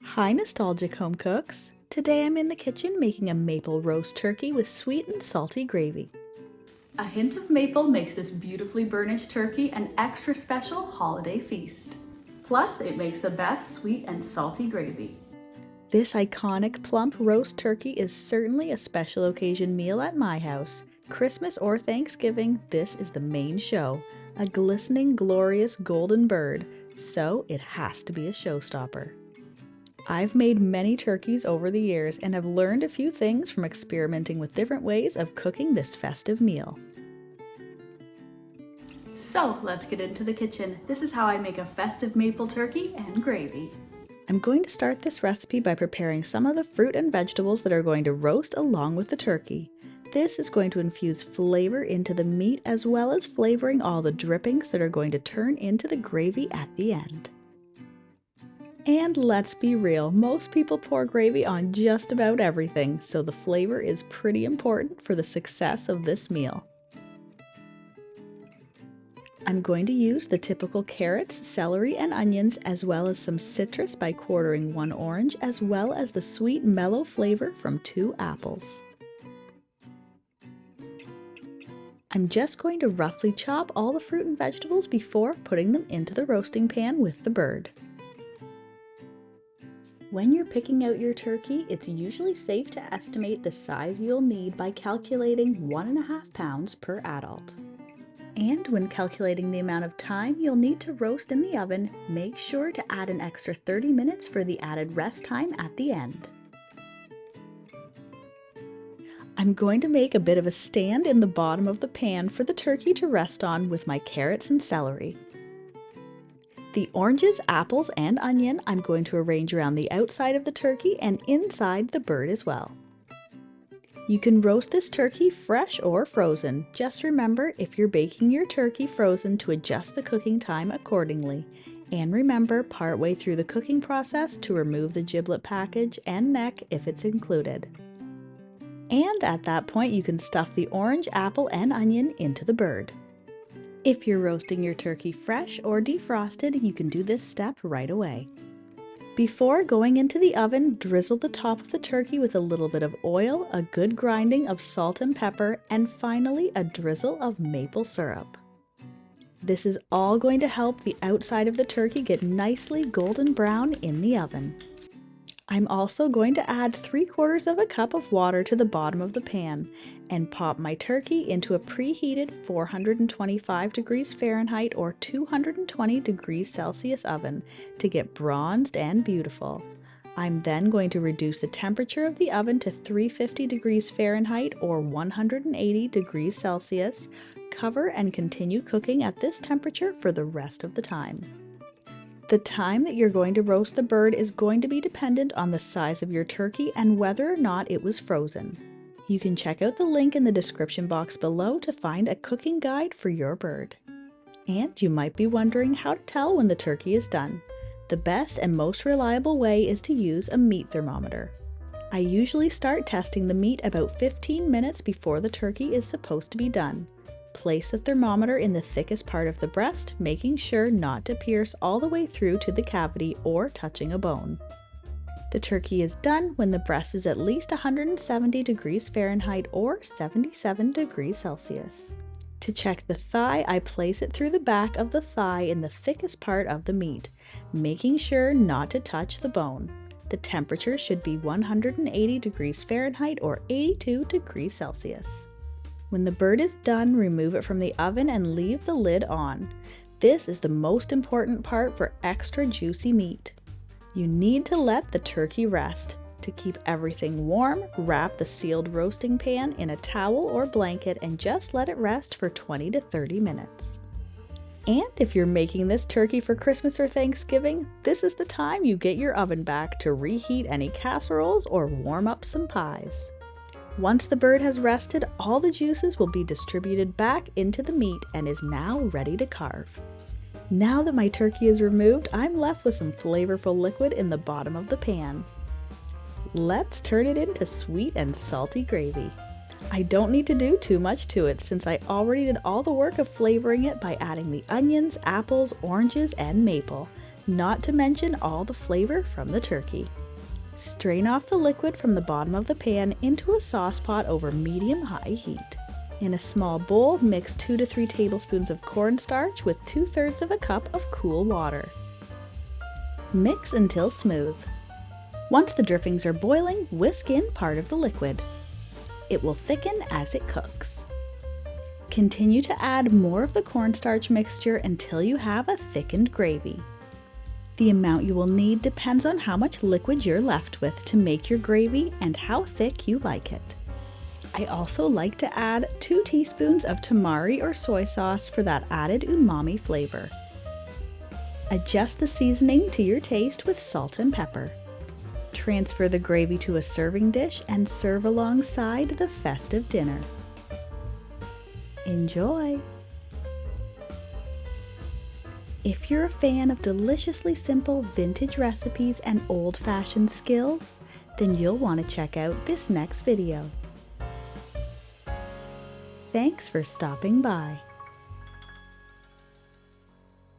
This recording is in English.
Hi nostalgic home cooks! Today I'm in the kitchen making a maple roast turkey with sweet and salty gravy. A hint of maple makes this beautifully burnished turkey an extra special holiday feast. Plus, it makes the best sweet and salty gravy. This iconic plump roast turkey is certainly a special occasion meal at my house. Christmas or Thanksgiving, this is the main show. A glistening, glorious golden bird, so it has to be a showstopper. I've made many turkeys over the years and have learned a few things from experimenting with different ways of cooking this festive meal. So, let's get into the kitchen. This is how I make a festive maple turkey and gravy. I'm going to start this recipe by preparing some of the fruit and vegetables that are going to roast along with the turkey. This is going to infuse flavor into the meat as well as flavoring all the drippings that are going to turn into the gravy at the end. And let's be real, most people pour gravy on just about everything, so the flavor is pretty important for the success of this meal. I'm going to use the typical carrots, celery, and onions, as well as some citrus by quartering 1 orange, as well as the sweet mellow flavor from 2 apples. I'm just going to roughly chop all the fruit and vegetables before putting them into the roasting pan with the bird. When you're picking out your turkey, it's usually safe to estimate the size you'll need by calculating 1.5 pounds per adult. And when calculating the amount of time you'll need to roast in the oven, make sure to add an extra 30 minutes for the added rest time at the end. I'm going to make a bit of a stand in the bottom of the pan for the turkey to rest on with my carrots and celery. The oranges, apples, and onion I'm going to arrange around the outside of the turkey and inside the bird as well. You can roast this turkey fresh or frozen. Just remember, if you're baking your turkey frozen, to adjust the cooking time accordingly. And remember, partway through the cooking process, to remove the giblet package and neck if it's included. And at that point, you can stuff the orange, apple, and onion into the bird. If you're roasting your turkey fresh or defrosted, you can do this step right away. Before going into the oven, drizzle the top of the turkey with a little bit of oil, a good grinding of salt and pepper, and finally a drizzle of maple syrup. This is all going to help the outside of the turkey get nicely golden brown in the oven. I'm also going to add 3/4 cup of water to the bottom of the pan and pop my turkey into a preheated 425 degrees Fahrenheit or 220 degrees Celsius oven to get bronzed and beautiful. I'm then going to reduce the temperature of the oven to 350 degrees Fahrenheit or 180 degrees Celsius, cover and continue cooking at this temperature for the rest of the time. The time that you're going to roast the bird is going to be dependent on the size of your turkey and whether or not it was frozen. You can check out the link in the description box below to find a cooking guide for your bird. And you might be wondering how to tell when the turkey is done. The best and most reliable way is to use a meat thermometer. I usually start testing the meat about 15 minutes before the turkey is supposed to be done. Place the thermometer in the thickest part of the breast, making sure not to pierce all the way through to the cavity or touching a bone. The turkey is done when the breast is at least 170 degrees Fahrenheit or 77 degrees Celsius. To check the thigh, I place it through the back of the thigh in the thickest part of the meat, making sure not to touch the bone. The temperature should be 180 degrees Fahrenheit or 82 degrees Celsius. When the bird is done, remove it from the oven and leave the lid on. This is the most important part for extra juicy meat. You need to let the turkey rest. To keep everything warm, wrap the sealed roasting pan in a towel or blanket and just let it rest for 20 to 30 minutes. And if you're making this turkey for Christmas or Thanksgiving, this is the time you get your oven back to reheat any casseroles or warm up some pies. Once the bird has rested, all the juices will be distributed back into the meat and is now ready to carve. Now that my turkey is removed, I'm left with some flavorful liquid in the bottom of the pan. Let's turn it into sweet and salty gravy. I don't need to do too much to it since I already did all the work of flavoring it by adding the onions, apples, oranges, and maple. not to mention all the flavor from the turkey. Strain off the liquid from the bottom of the pan into a sauce pot over medium-high heat. In a small bowl, mix 2 to 3 tablespoons of cornstarch with 2/3 of a cup of cool water. Mix until smooth. Once the drippings are boiling, whisk in part of the liquid. It will thicken as it cooks. Continue to add more of the cornstarch mixture until you have a thickened gravy. The amount you will need depends on how much liquid you're left with to make your gravy and how thick you like it. I also like to add 2 teaspoons of tamari or soy sauce for that added umami flavor. Adjust the seasoning to your taste with salt and pepper. Transfer the gravy to a serving dish and serve alongside the festive dinner. Enjoy! If you're a fan of deliciously simple vintage recipes and old-fashioned skills, then you'll want to check out this next video. Thanks for stopping by.